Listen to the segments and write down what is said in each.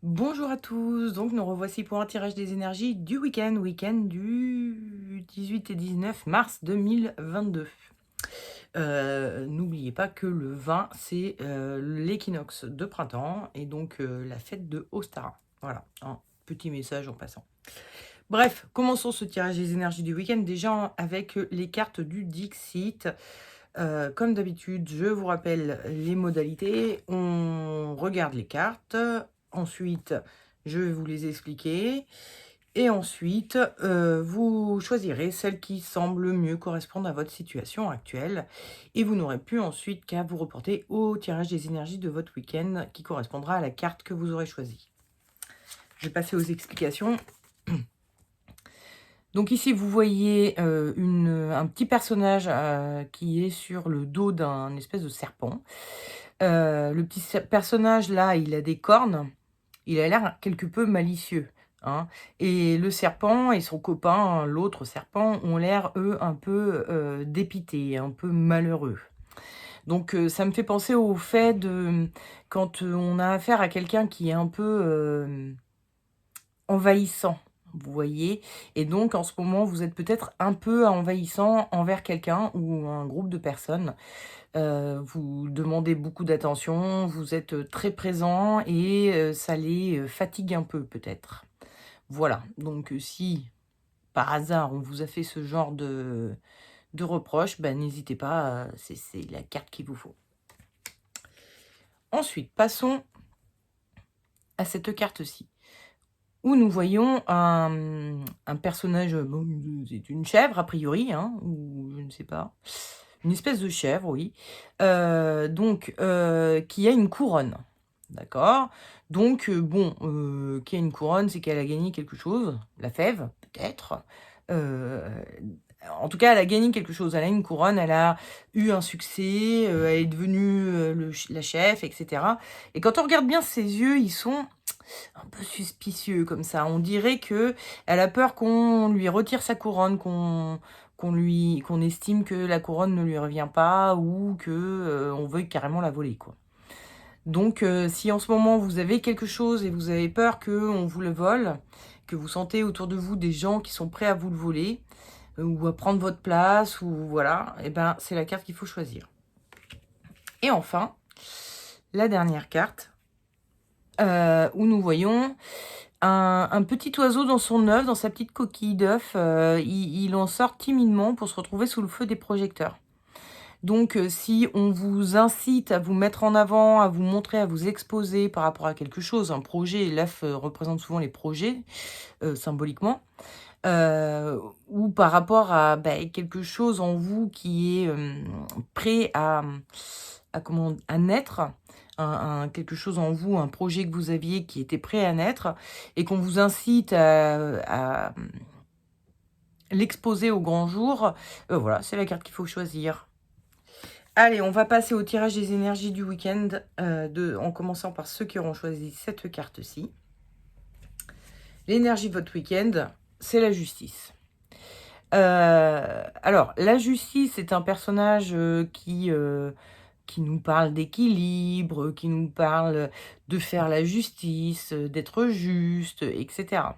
Bonjour à tous, donc nous revoici pour un tirage des énergies du week-end du 18 et 19 mars 2022. N'oubliez pas que le 20, c'est l'équinoxe de printemps et donc la fête de Ostara. Voilà, un petit message en passant. Bref, commençons ce tirage des énergies du week-end déjà avec les cartes du Dixit. Comme d'habitude, je vous rappelle les modalités. On regarde les cartes. Ensuite, je vais vous les expliquer. Et ensuite, vous choisirez celle qui semble mieux correspondre à votre situation actuelle. Et vous n'aurez plus ensuite qu'à vous reporter au tirage des énergies de votre week-end qui correspondra à la carte que vous aurez choisie. Je vais passer aux explications. Donc ici, vous voyez un petit personnage qui est sur le dos d'un espèce de serpent. Le petit personnage là, il a des cornes. Il a l'air quelque peu malicieux, hein. Et le serpent et son copain, l'autre serpent, ont l'air, eux, un peu dépités, un peu malheureux. Donc ça me fait penser au fait de quand on a affaire à quelqu'un qui est un peu envahissant, vous voyez? Et donc en ce moment, vous êtes peut-être un peu envahissant envers quelqu'un ou un groupe de personnes. Vous demandez beaucoup d'attention, vous êtes très présent et ça les fatigue un peu peut-être. Voilà, donc si par hasard on vous a fait ce genre de reproche, ben, n'hésitez pas, c'est la carte qu'il vous faut. Ensuite, passons à cette carte-ci, où nous voyons un personnage, bon, c'est une chèvre a priori, hein, ou je ne sais pas. Une espèce de chèvre, oui. Donc, qui a une couronne. D'accord? Donc, bon, qui a une couronne, c'est qu'elle a gagné quelque chose. La fève, peut-être. Heu, En tout cas, elle a gagné quelque chose. Elle a une couronne, elle a eu un succès, elle est devenue, la chef, et cetera. Et quand on regarde bien ses yeux, ils sont un peu suspicieux comme ça. On dirait qu'elle a peur qu'on lui retire sa couronne, qu'on estime que la couronne ne lui revient pas ou que, on veuille carrément la voler, quoi. Donc si en ce moment vous avez quelque chose et vous avez peur qu'on vous le vole, que vous sentez autour de vous des gens qui sont prêts à vous le voler, ou à prendre votre place ou voilà, et ben, c'est la carte qu'il faut choisir. Et enfin, la dernière carte, où nous voyons un petit oiseau dans son œuf, dans sa petite coquille d'œuf, il en sort timidement pour se retrouver sous le feu des projecteurs. Donc si on vous incite à vous mettre en avant, à vous montrer, à vous exposer par rapport à quelque chose, un projet, l'œuf, représente souvent les projets, symboliquement, heu, ou par rapport à, quelque chose en vous qui est, prêt à comment? À naître, quelque chose en vous, un projet que vous aviez qui était prêt à naître et qu'on vous incite à l'exposer au grand jour, voilà, c'est la carte qu'il faut choisir. Allez, on va passer au tirage des énergies du week-end, en commençant par ceux qui auront choisi cette carte-ci. L'énergie de votre week-end, c'est la justice. Alors, la justice est un personnage, qui nous parle d'équilibre, qui nous parle de faire la justice, d'être juste, et cetera.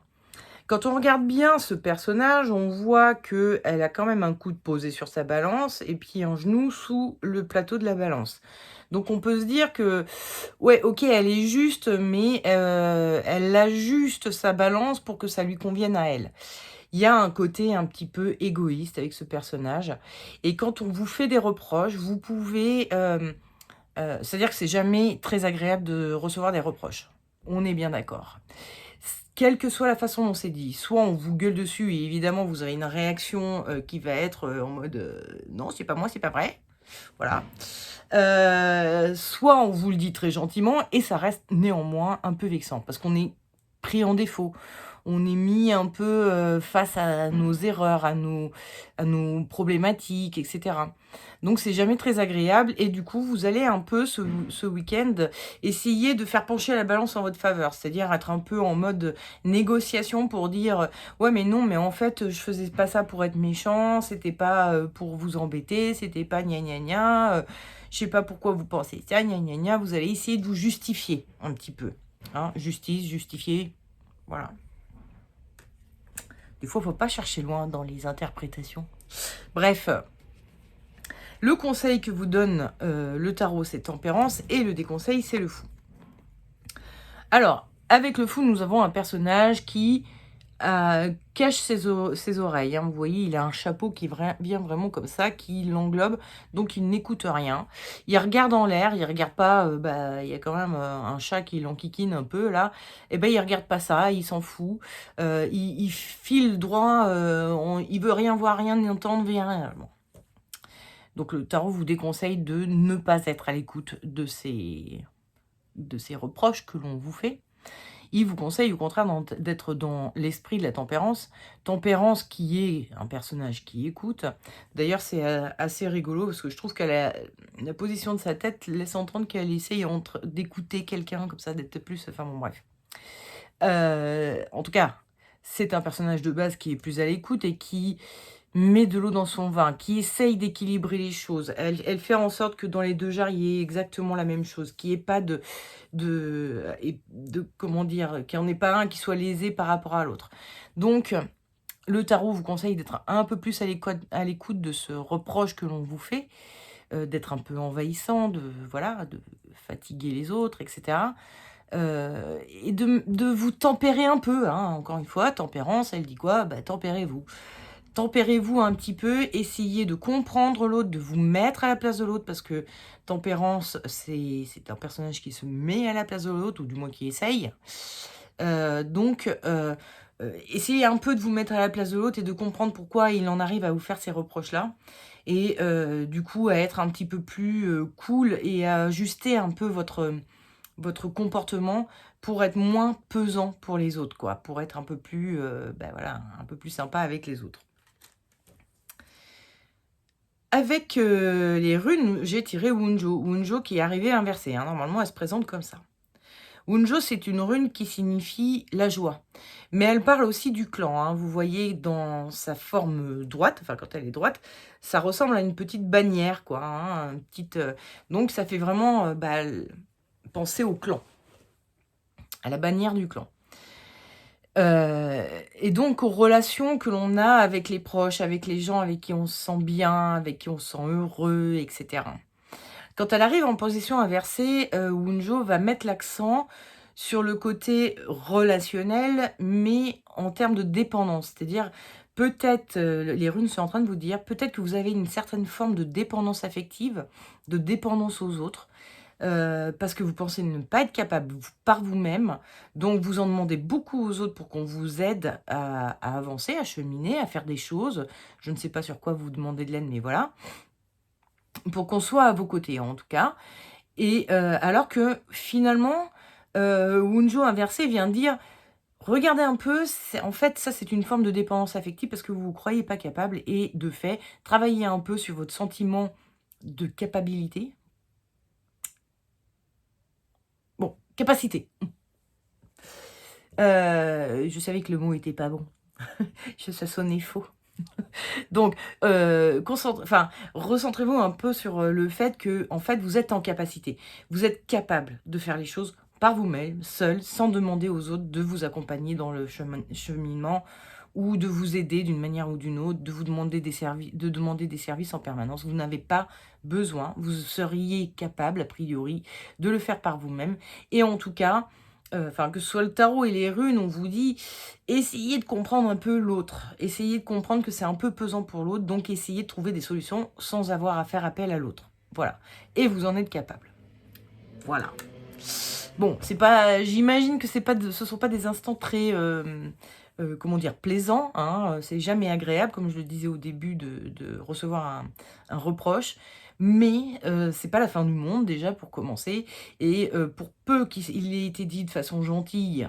Quand on regarde bien ce personnage, on voit qu'elle a quand même un coude posé sur sa balance et puis un genou sous le plateau de la balance. Donc on peut se dire que, ouais, OK, elle est juste, mais elle ajuste sa balance pour que ça lui convienne à elle. Il y a un côté un petit peu égoïste avec ce personnage et quand on vous fait des reproches, vous pouvez, c'est-à-dire que c'est jamais très agréable de recevoir des reproches. On est bien d'accord. Quelle que soit la façon dont c'est dit, soit on vous gueule dessus et évidemment vous aurez une réaction, qui va être, en mode, «Non, c'est pas moi, c'est pas vrai». Voilà. Soit on vous le dit très gentiment et ça reste néanmoins un peu vexant parce qu'on est pris en défaut. On est mis un peu, face à nos erreurs, à nos problématiques, et cetera. Donc c'est jamais très agréable et du coup, vous allez un peu ce week-end essayer de faire pencher la balance en votre faveur. C'est-à-dire être un peu en mode négociation pour dire: «Ouais, mais non, mais en fait, je faisais pas ça pour être méchant, c'était pas, pour vous embêter, c'était pas gna gna gna, je sais pas pourquoi vous pensez ça, gna gna gna». Vous allez essayer de vous justifier un petit peu. Hein, justice, justifier, voilà. Des fois, il ne faut pas chercher loin dans les interprétations. Bref, le conseil que vous donne le tarot, c'est tempérance, et le déconseil, c'est le fou. Alors, avec le fou, nous avons un personnage qui cache ses oreilles. Hein. Vous voyez, il a un chapeau qui vient vraiment comme ça, qui l'englobe, donc il n'écoute rien. Il regarde en l'air, il regarde pas, il y a quand même un chat qui l'enquiquine un peu là, et ben il regarde pas ça, il s'en fout, il file droit, il veut rien voir, rien entendre, rien. Bon. Donc le tarot vous déconseille de ne pas être à l'écoute de ces reproches que l'on vous fait. Il vous conseille au contraire d'être dans l'esprit de la tempérance. Tempérance qui est un personnage qui écoute. D'ailleurs, c'est assez rigolo parce que je trouve qu'elle la position de sa tête laisse entendre qu'elle essaye d'écouter quelqu'un, comme ça, d'être plus... Enfin bon, bref. En tout cas, c'est un personnage de base qui est plus à l'écoute et qui met de l'eau dans son vin, qui essaye d'équilibrer les choses. Elle fait en sorte que dans les deux jarres, il y ait exactement la même chose, qu'il n'y ait pas comment dire, qu'il n'y en ait pas un qui soit lésé par rapport à l'autre. Donc, le tarot vous conseille d'être un peu plus à l'écoute de ce reproche que l'on vous fait, d'être un peu envahissant, de fatiguer les autres, etc. Et de vous tempérer un peu, hein. Encore une fois, tempérance, elle dit quoi? Tempérez-vous. Tempérez-vous un petit peu, essayez de comprendre l'autre, de vous mettre à la place de l'autre, parce que tempérance, c'est un personnage qui se met à la place de l'autre, ou du moins qui essaye. Essayez un peu de vous mettre à la place de l'autre et de comprendre pourquoi il en arrive à vous faire ces reproches-là. Et du coup, à être un petit peu plus cool et à ajuster un peu votre comportement pour être moins pesant pour les autres, quoi, pour être un peu plus, un peu plus sympa avec les autres. Avec les runes, j'ai tiré Wunjo. Wunjo qui est arrivé inversé. Hein. Normalement, elle se présente comme ça. Wunjo, c'est une rune qui signifie la joie. Mais elle parle aussi du clan. Hein. Vous voyez dans sa forme droite, enfin quand elle est droite, ça ressemble à une petite bannière, quoi. Hein, donc ça fait vraiment penser au clan, à la bannière du clan. Et donc aux relations que l'on a avec les proches, avec les gens avec qui on se sent bien, avec qui on se sent heureux, etc. Quand elle arrive en position inversée, Wunjo va mettre l'accent sur le côté relationnel, mais en termes de dépendance. C'est-à-dire, peut-être, les runes sont en train de vous dire, peut-être que vous avez une certaine forme de dépendance affective, de dépendance aux autres, parce que vous pensez ne pas être capable par vous-même, donc vous en demandez beaucoup aux autres pour qu'on vous aide à avancer, à cheminer, à faire des choses. Je ne sais pas sur quoi vous demandez de l'aide, mais voilà. Pour qu'on soit à vos côtés, en tout cas. Et alors que, finalement, Wunjo inversé vient dire, regardez un peu, en fait, ça c'est une forme de dépendance affective parce que vous ne vous croyez pas capable et de fait, travaillez un peu sur votre sentiment de capacité. Bon, capacité. Je savais que le mot était pas bon. Ça sonnait faux. Donc, recentrez-vous un peu sur le fait que, en fait, vous êtes en capacité. Vous êtes capable de faire les choses par vous-même, seul, sans demander aux autres de vous accompagner dans le cheminement ou de vous aider d'une manière ou d'une autre, de demander des services en permanence. Vous n'avez pas besoin, vous seriez capable, a priori, de le faire par vous-même. Et en tout cas, que ce soit le tarot et les runes, on vous dit, essayez de comprendre un peu l'autre. Essayez de comprendre que c'est un peu pesant pour l'autre, donc essayez de trouver des solutions sans avoir à faire appel à l'autre. Voilà. Et vous en êtes capable. Voilà. Bon, c'est pas, j'imagine que ce sont pas des instants très, comment dire, plaisants. Hein, c'est jamais agréable, comme je le disais au début, de recevoir un reproche. Mais c'est pas la fin du monde, déjà, pour commencer. Et pour peu qu'il ait été dit de façon gentille,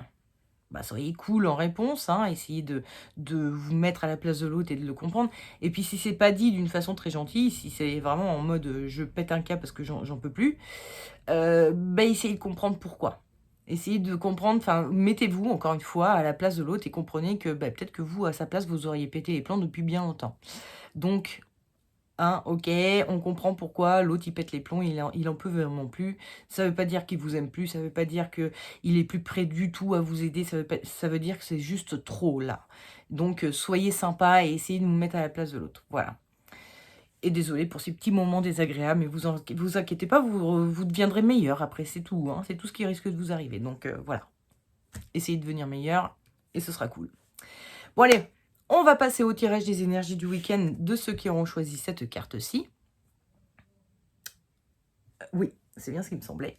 soyez cool en réponse, hein, essayez de vous mettre à la place de l'autre et de le comprendre. Et puis si c'est pas dit d'une façon très gentille, si c'est vraiment en mode je pète un câble parce que j'en peux plus, essayez de comprendre pourquoi. Essayez de comprendre, mettez-vous encore une fois à la place de l'autre et comprenez que peut-être que vous, à sa place, vous auriez pété les plombs depuis bien longtemps. Donc, Hein, ok, on comprend pourquoi l'autre il pète les plombs, il en peut vraiment plus. Ça veut pas dire qu'il vous aime plus, ça veut pas dire que il est plus prêt du tout à vous aider, ça veut dire que c'est juste trop là. Donc soyez sympa et essayez de vous mettre à la place de l'autre. Voilà. Et désolé pour ces petits moments désagréables, mais vous inquiétez pas, vous deviendrez meilleur après, c'est tout. Hein, c'est tout ce qui risque de vous arriver. Donc voilà. Essayez de devenir meilleur et ce sera cool. Bon allez, on va passer au tirage des énergies du week-end de ceux qui auront choisi cette carte-ci. Oui, c'est bien ce qui me semblait.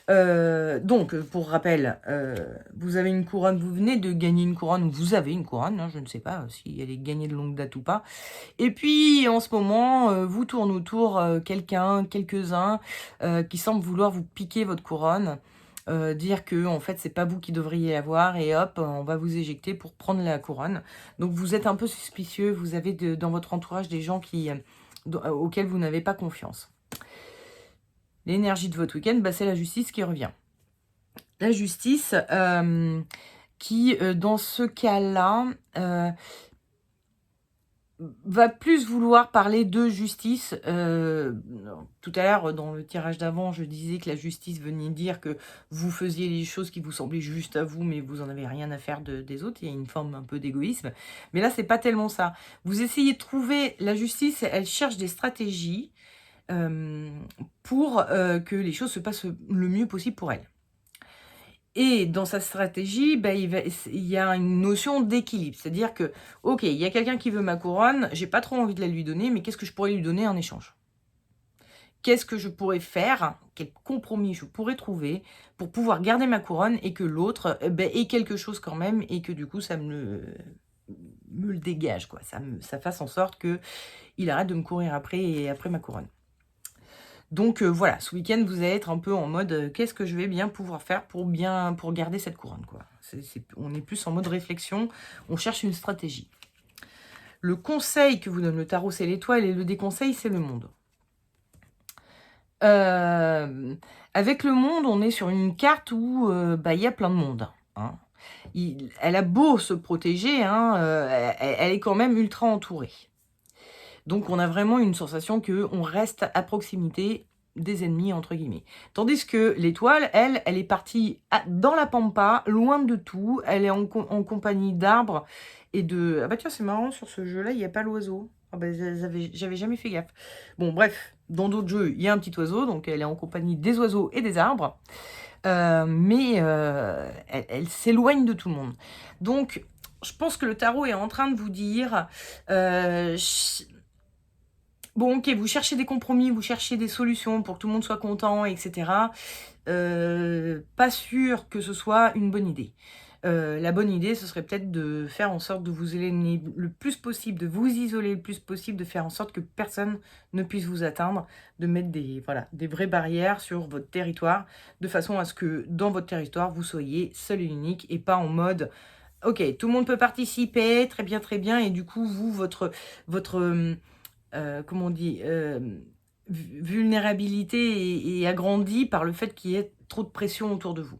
Donc, pour rappel, vous avez une couronne, vous venez de gagner une couronne, ou vous avez une couronne, hein, je ne sais pas si elle est gagnée de longue date ou pas. Et puis, en ce moment, vous tourne autour quelques-uns qui semblent vouloir vous piquer votre couronne, dire que en fait, c'est pas vous qui devriez l'avoir, et hop, on va vous éjecter pour prendre la couronne. Donc, vous êtes un peu suspicieux, vous avez dans votre entourage des gens auxquels vous n'avez pas confiance. L'énergie de votre week-end, bah, c'est la justice qui revient. La justice qui, dans ce cas-là, va plus vouloir parler de justice. Tout à l'heure, dans le tirage d'avant, je disais que la justice venait dire que vous faisiez les choses qui vous semblaient justes à vous, mais vous n'en avez rien à faire des autres. Il y a une forme un peu d'égoïsme. Mais là, c'est pas tellement ça. Vous essayez de trouver... La justice, elle cherche des stratégies pour que les choses se passent le mieux possible pour elle. Et dans sa stratégie, bah, il y a une notion d'équilibre. C'est-à-dire que, ok, il y a quelqu'un qui veut ma couronne, j'ai pas trop envie de la lui donner, mais qu'est-ce que je pourrais lui donner en échange? Qu'est-ce que je pourrais faire? Quel compromis je pourrais trouver pour pouvoir garder ma couronne et que l'autre ait quelque chose quand même et que du coup, ça me le dégage, quoi. Ça fasse en sorte qu'il arrête de me courir après ma couronne. Donc voilà, ce week-end, vous allez être un peu en mode qu'est-ce que je vais bien pouvoir faire pour garder cette couronne, quoi. On est plus en mode réflexion, on cherche une stratégie. Le conseil que vous donne le tarot, c'est l'étoile, et le déconseil, c'est le monde. Avec le monde, on est sur une carte où bah, y a plein de monde. Hein. Elle a beau se protéger, hein, elle est quand même ultra entourée. Donc on a vraiment une sensation qu'on reste à proximité des ennemis, entre guillemets. Tandis que l'étoile, elle est partie dans la pampa, loin de tout. Elle est en compagnie d'arbres et de... Ah bah tiens, c'est marrant, sur ce jeu-là, il n'y a pas l'oiseau. Ah bah, j'avais jamais fait gaffe. Bon, bref, dans d'autres jeux, il y a un petit oiseau, donc elle est en compagnie des oiseaux et des arbres. Mais elle s'éloigne de tout le monde. Donc, je pense que le tarot est en train de vous dire... Bon, ok, vous cherchez des compromis, vous cherchez des solutions pour que tout le monde soit content, etc. Pas sûr que ce soit une bonne idée. La bonne idée, ce serait peut-être de faire en sorte de vous éloigner le plus possible, de vous isoler le plus possible, de faire en sorte que personne ne puisse vous atteindre, de mettre des vraies barrières sur votre territoire, de façon à ce que dans votre territoire, vous soyez seul et unique et pas en mode... Ok, tout le monde peut participer, très bien, et du coup, vous, votre comment on dit, vulnérabilité est agrandie par le fait qu'il y ait trop de pression autour de vous.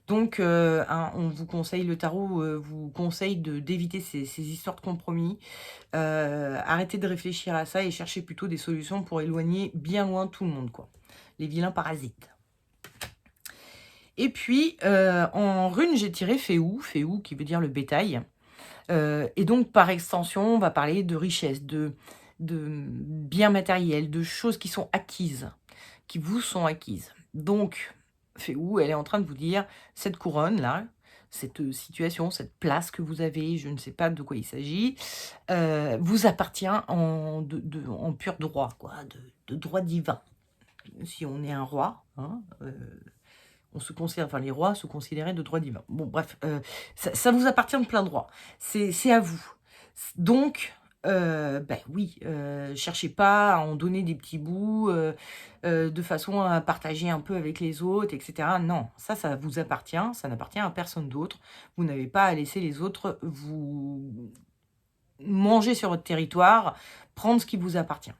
Donc, on vous conseille, le tarot vous conseille d'éviter ces histoires de compromis. Arrêtez de réfléchir à ça et cherchez plutôt des solutions pour éloigner bien loin tout le monde, quoi. Les vilains parasites. Et puis, en rune, j'ai tiré Féou qui veut dire le bétail. Et donc, par extension, on va parler de richesse, de biens matériels, de choses qui sont acquises, qui vous sont acquises. Donc, Féou, elle est en train de vous dire, cette couronne-là, cette situation, cette place que vous avez, je ne sais pas de quoi il s'agit, vous appartient en pur droit, quoi, de droit divin. Si on est un roi, hein, on se considère, enfin les rois se considéraient de droit divin. Bon, bref, ça vous appartient de plein droit. C'est à vous. Donc, ben oui, cherchez pas à en donner des petits bouts de façon à partager un peu avec les autres, etc. Non, ça vous appartient, ça n'appartient à personne d'autre. Vous n'avez pas à laisser les autres vous manger sur votre territoire, prendre ce qui vous appartient.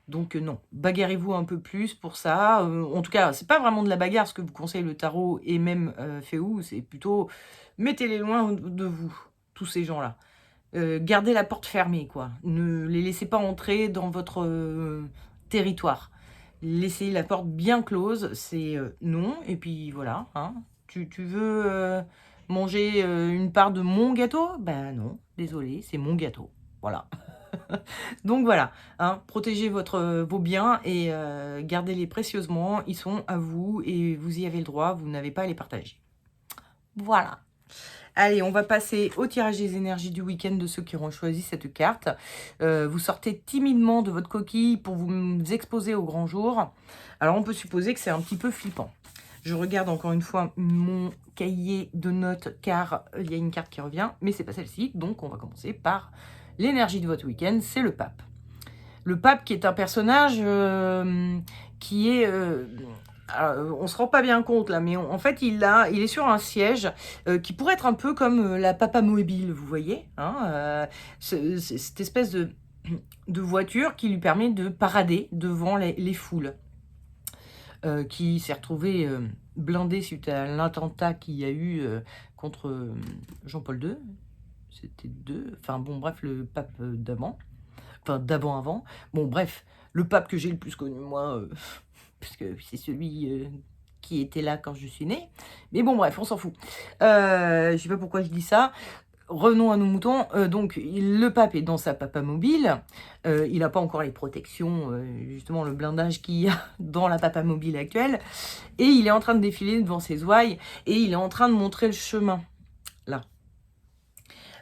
Donc non, bagarrez-vous un peu plus pour ça. En tout cas, c'est pas vraiment de la bagarre ce que vous conseille le tarot et même Féou, c'est plutôt mettez-les loin de vous, tous ces gens-là. gardez la porte fermée, quoi. Ne les laissez pas entrer dans votre territoire. Laissez la porte bien close, c'est non, et puis voilà. Hein. Tu veux manger une part de mon gâteau? Ben non, désolé, c'est mon gâteau. Voilà. Donc voilà, hein, protégez vos biens et gardez-les précieusement. Ils sont à vous et vous y avez le droit, vous n'avez pas à les partager. Voilà. Allez, on va passer au tirage des énergies du week-end de ceux qui auront choisi cette carte. Vous sortez timidement de votre coquille pour vous exposer au grand jour. Alors, on peut supposer que c'est un petit peu flippant. Je regarde encore une fois mon cahier de notes car il y a une carte qui revient, mais c'est pas celle-ci. Donc, on va commencer par l'énergie de votre week-end, c'est le pape. Le pape qui est un personnage qui est... on se rend pas bien compte là, mais en fait il est sur un siège qui pourrait être un peu comme la papa mobile, vous voyez, hein, cette espèce de voiture qui lui permet de parader devant les foules, qui s'est retrouvé blindé suite à l'attentat qu'il y a eu contre Jean-Paul II, c'était enfin bon bref, le pape d'avant. Enfin, d'avant. Bon, bref, le pape que j'ai le plus connu, moi, parce que c'est celui qui était là quand je suis née. Mais bon, bref, on s'en fout. Je sais pas pourquoi je dis ça. Revenons à nos moutons. Donc, le pape est dans sa papa mobile. Il n'a pas encore les protections, justement, le blindage qu'il y a dans la papa mobile actuelle. Et il est en train de défiler devant ses ouailles. Et il est en train de montrer le chemin. Là.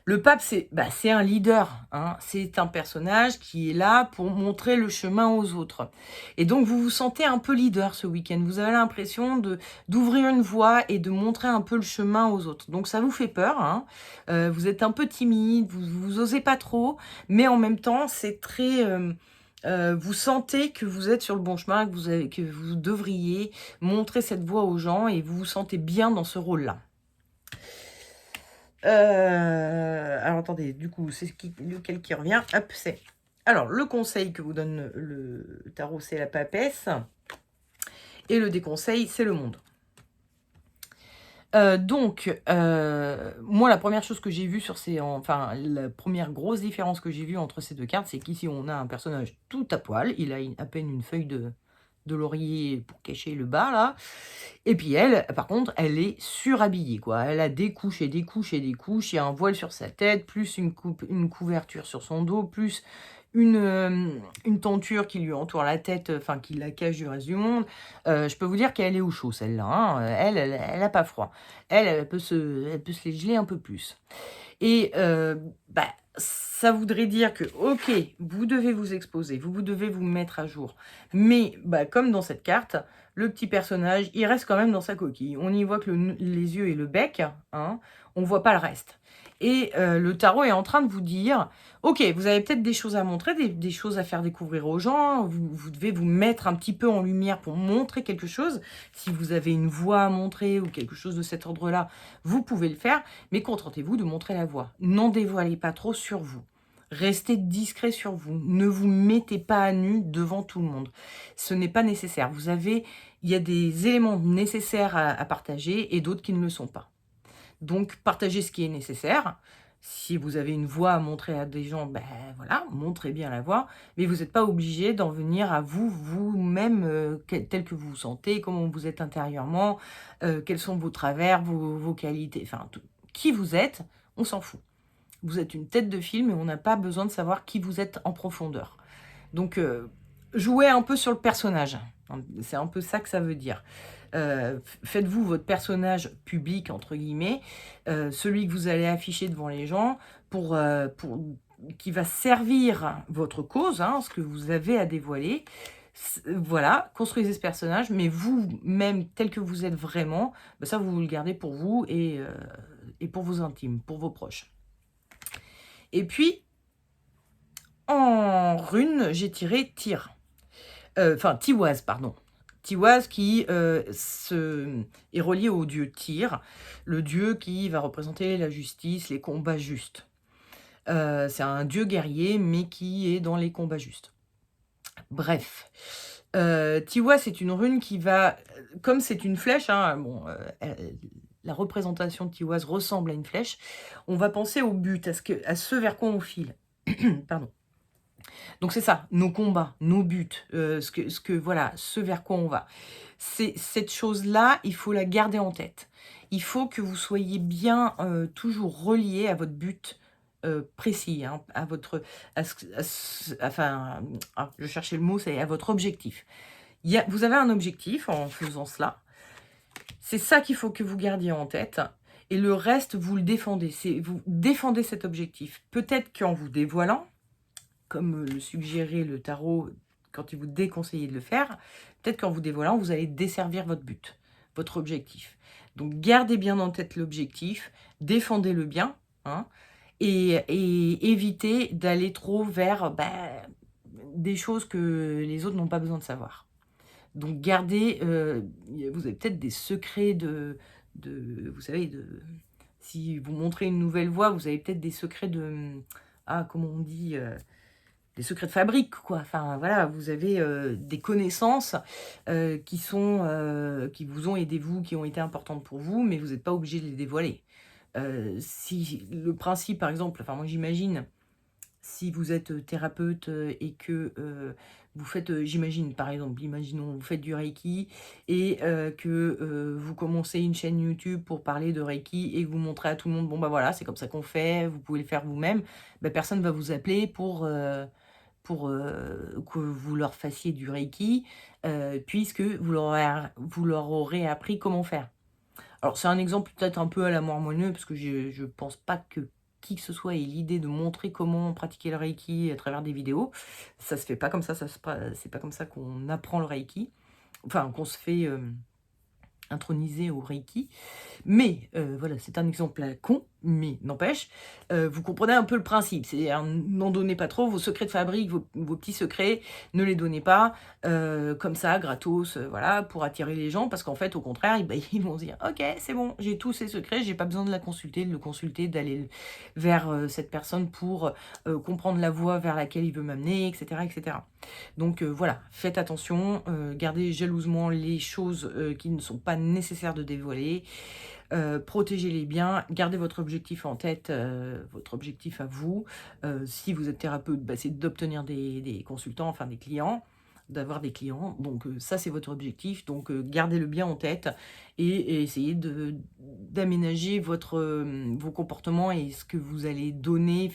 Le pape, c'est un leader, hein. C'est un personnage qui est là pour montrer le chemin aux autres. Et donc, vous vous sentez un peu leader ce week-end. Vous avez l'impression d'ouvrir une voie et de montrer un peu le chemin aux autres. Donc, ça vous fait peur, hein. Vous êtes un peu timide, vous osez pas trop, mais en même temps, c'est très... vous sentez que vous êtes sur le bon chemin, que vous devriez montrer cette voie aux gens et vous vous sentez bien dans ce rôle-là. Alors attendez, du coup, c'est lequel qui revient? Hop, c'est... Alors, le conseil que vous donne le tarot, c'est la papesse. Et le déconseil, c'est le monde. Moi, la première chose que j'ai vue sur enfin, la première grosse différence que j'ai vue entre ces deux cartes, c'est qu'ici, on a un personnage tout à poil. Il a à peine une feuille de laurier pour cacher le bas, là. Et puis elle, par contre, elle est surhabillée, quoi. Elle a des couches et des couches et des couches. Il y a un voile sur sa tête, plus une couverture sur son dos, plus une tenture qui lui entoure la tête, enfin, qui la cache du reste du monde. Je peux vous dire qu'elle est au chaud, celle-là, hein. Elle a pas froid. Elle peut se les geler un peu plus. Et ça voudrait dire que, ok, vous devez vous exposer, vous devez vous mettre à jour. Mais, comme dans cette carte, le petit personnage, il reste quand même dans sa coquille. On y voit que les yeux et le bec, hein, on voit pas le reste. Et le tarot est en train de vous dire, ok, vous avez peut-être des choses à montrer, des choses à faire découvrir aux gens, vous devez vous mettre un petit peu en lumière pour montrer quelque chose. Si vous avez une voix à montrer ou quelque chose de cet ordre-là, vous pouvez le faire, mais contentez-vous de montrer la voix. N'en dévoilez pas trop sur vous. Restez discret sur vous. Ne vous mettez pas à nu devant tout le monde. Ce n'est pas nécessaire. Il y a des éléments nécessaires à partager et d'autres qui ne le sont pas. Donc, partagez ce qui est nécessaire. Si vous avez une voix à montrer à des gens, voilà, montrez bien la voix. Mais vous n'êtes pas obligé d'en venir à vous-même, tel que vous vous sentez, comment vous êtes intérieurement, quels sont vos travers, vos qualités, enfin, qui vous êtes, on s'en fout. Vous êtes une tête de film et on n'a pas besoin de savoir qui vous êtes en profondeur. Donc, jouez un peu sur le personnage. C'est un peu ça que ça veut dire. Faites-vous votre personnage public, entre guillemets, celui que vous allez afficher devant les gens, qui va servir votre cause, hein, ce que vous avez à dévoiler. Voilà, construisez ce personnage, mais vous-même, tel que vous êtes vraiment, ça, vous le gardez pour vous et pour vos intimes, pour vos proches. Et puis, en rune, j'ai tiré Tyr. Enfin, Tiwaz, pardon. Tiwaz qui est relié au dieu Tyr, le dieu qui va représenter la justice, les combats justes. C'est un dieu guerrier, mais qui est dans les combats justes. Bref. Tiwaz, c'est une rune qui va... Comme c'est une flèche, hein, bon, la représentation de Tiwaz ressemble à une flèche, on va penser au but, à ce vers quoi on file. Pardon. Donc c'est ça, nos combats, nos buts, voilà, ce vers quoi on va. Cette chose-là, il faut la garder en tête. Il faut que vous soyez bien toujours relié à votre but précis, hein, je cherchais le mot, c'est à votre objectif. Vous avez un objectif en faisant cela. C'est ça qu'il faut que vous gardiez en tête. Et le reste, vous le défendez. Vous défendez cet objectif. Peut-être qu'en vous dévoilant, comme le suggérait le tarot quand il vous déconseillait de le faire, peut-être qu'en vous dévoilant, vous allez desservir votre but, votre objectif. Donc, gardez bien en tête l'objectif, défendez-le bien, hein, et évitez d'aller trop vers des choses que les autres n'ont pas besoin de savoir. Donc, gardez, vous avez peut-être des secrets vous savez, si vous montrez une nouvelle voie, vous avez peut-être des secrets comment on dit, des secrets de fabrique, quoi. Enfin, voilà, vous avez des connaissances qui vous ont aidé, vous, qui ont été importantes pour vous, mais vous n'êtes pas obligé de les dévoiler. Si le principe, par exemple, enfin, moi j'imagine, si vous êtes thérapeute et que vous faites, j'imagine, par exemple, imaginons, vous faites du Reiki et que vous commencez une chaîne YouTube pour parler de Reiki et que vous montrez à tout le monde, bon, bah voilà, c'est comme ça qu'on fait, vous pouvez le faire vous-même, personne ne va vous appeler pour que vous leur fassiez du Reiki, puisque vous leur aurez appris comment faire. Alors, c'est un exemple peut-être un peu à la moelle-moigneux, parce que je pense pas que qui que ce soit ait l'idée de montrer comment pratiquer le Reiki à travers des vidéos. Ça se fait pas comme ça, c'est pas comme ça qu'on apprend le Reiki. Enfin, qu'on se fait introniser au Reiki. Mais voilà, c'est un exemple à con, mais n'empêche, vous comprenez un peu le principe. C'est-à-dire, n'en donnez pas trop, vos secrets de fabrique, vos petits secrets, ne les donnez pas comme ça, gratos, voilà, pour attirer les gens, parce qu'en fait, au contraire, ils vont se dire, ok, c'est bon, j'ai tous ces secrets, j'ai pas besoin de le consulter, d'aller vers cette personne pour comprendre la voie vers laquelle il veut m'amener, etc., etc. Donc voilà, faites attention, gardez jalousement les choses qui ne sont pas nécessaires de dévoiler, protégez-les bien, gardez votre objectif en tête, votre objectif à vous. Si vous êtes thérapeute, c'est d'obtenir des consultants, enfin des clients, d'avoir des clients. Donc ça, c'est votre objectif. Donc gardez-le bien en tête et essayez d'aménager vos comportements et ce que vous allez donner,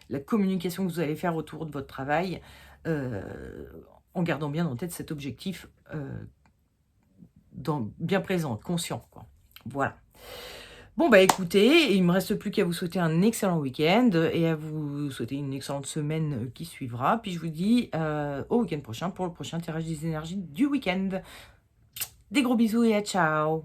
la communication que vous allez faire autour de votre travail, en gardant bien en tête cet objectif bien présent, conscient, quoi. Voilà. Bon, écoutez, il ne me reste plus qu'à vous souhaiter un excellent week-end et à vous souhaiter une excellente semaine qui suivra. Puis je vous dis au week-end prochain pour le prochain tirage des énergies du week-end. Des gros bisous et à ciao!